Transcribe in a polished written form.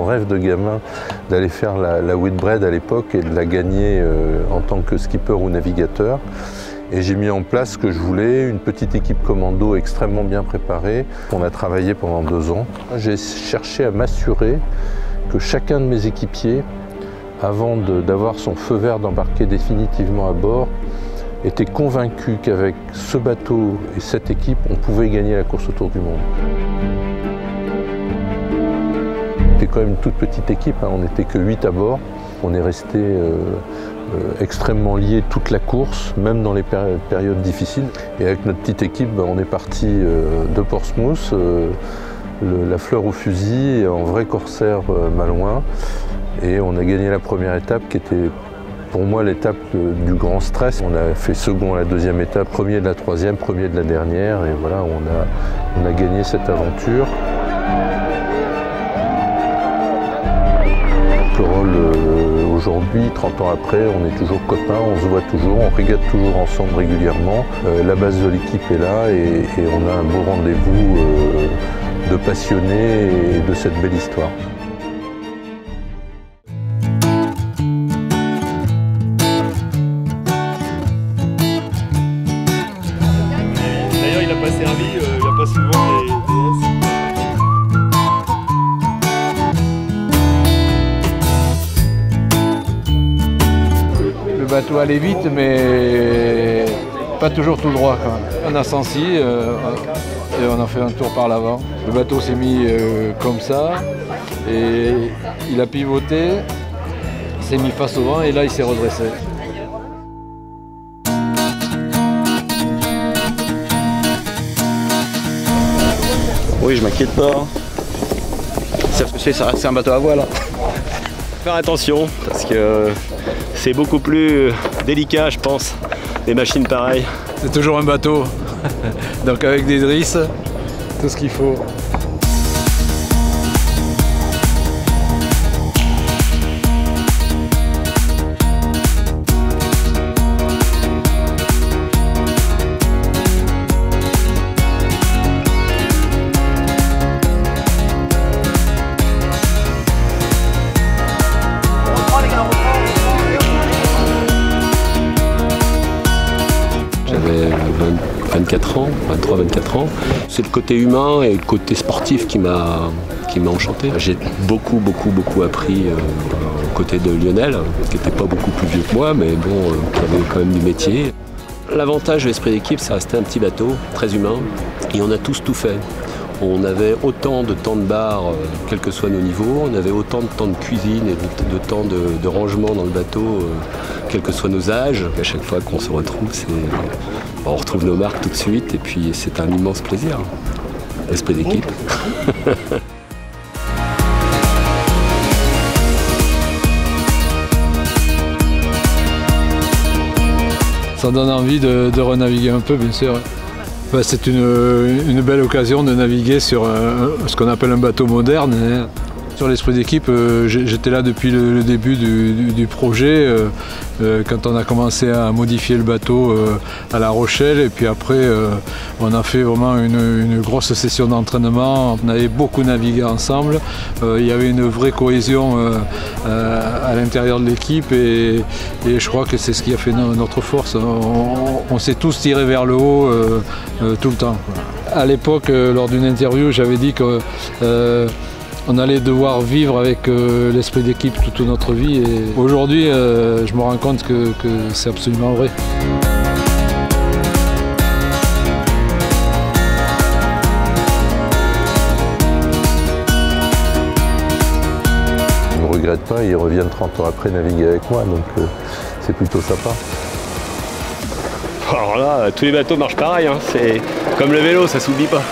rêve de gamin d'aller faire la Whitbread à l'époque et de la gagner en tant que skipper ou navigateur. Et j'ai mis en place ce que je voulais, une petite équipe commando extrêmement bien préparée. On a travaillé pendant 2 ans. J'ai cherché à m'assurer que chacun de mes équipiers, avant d'avoir son feu vert d'embarquer définitivement à bord, était convaincu qu'avec ce bateau et cette équipe, on pouvait gagner la course autour du monde. C'était quand même une toute petite équipe, hein. On n'était que 8 à bord. On est resté extrêmement liés toute la course, même dans les périodes difficiles. Et avec notre petite équipe, on est parti de Portsmouth, la fleur au fusil, en vrai corsaire malouin. Et on a gagné la première étape qui était pour moi l'étape du grand stress. On a fait second à la deuxième étape, premier de la troisième, premier de la dernière. Et voilà, on a gagné cette aventure. Le rôle aujourd'hui, 30 ans après, on est toujours copains, on se voit toujours, on régate toujours ensemble régulièrement. La base de l'équipe est là et on a un beau rendez-vous de passionnés et de cette belle histoire. D'ailleurs, il n'a pas servi, il n'a pas souvent les DS. Le bateau allait vite, mais pas toujours tout droit. On a senti et on a fait un tour par l'avant. Le bateau s'est mis comme ça et il a pivoté, il s'est mis face au vent et là il s'est redressé. Oui, je m'inquiète pas. C'est un bateau à voile. Faire attention parce que c'est beaucoup plus délicat, je pense, des machines pareilles. C'est toujours un bateau, donc avec des drisses, tout ce qu'il faut. J'avais 24 ans, 23-24 ans. C'est le côté humain et le côté sportif qui m'a enchanté. J'ai beaucoup appris aux côtés de Lionel, qui n'était pas beaucoup plus vieux que moi, mais bon, qui avait quand même du métier. L'avantage de l'esprit d'équipe, ça restait un petit bateau, très humain, et on a tous tout fait. On avait autant de temps de bar, quels que soient nos niveaux, on avait autant de temps de cuisine et de temps de rangement dans le bateau, quels que soient nos âges. À chaque fois qu'on se retrouve, on retrouve nos marques tout de suite et puis c'est un immense plaisir. Esprit d'équipe. Ça donne envie de renaviguer un peu, bien sûr. C'est une belle occasion de naviguer sur ce qu'on appelle un bateau moderne. Sur l'esprit d'équipe, j'étais là depuis le début du projet, quand on a commencé à modifier le bateau à La Rochelle. Et puis après, on a fait vraiment une grosse session d'entraînement. On avait beaucoup navigué ensemble. Il y avait une vraie cohésion à l'intérieur de l'équipe et je crois que c'est ce qui a fait notre force. On s'est tous tirés vers le haut tout le temps. À l'époque, lors d'une interview, j'avais dit que on allait devoir vivre avec l'esprit d'équipe toute notre vie et aujourd'hui je me rends compte que c'est absolument vrai. Je ne regrette pas, ils reviennent 30 ans après naviguer avec moi, donc c'est plutôt sympa. Alors là, tous les bateaux marchent pareil, hein. C'est comme le vélo, ça s'oublie pas.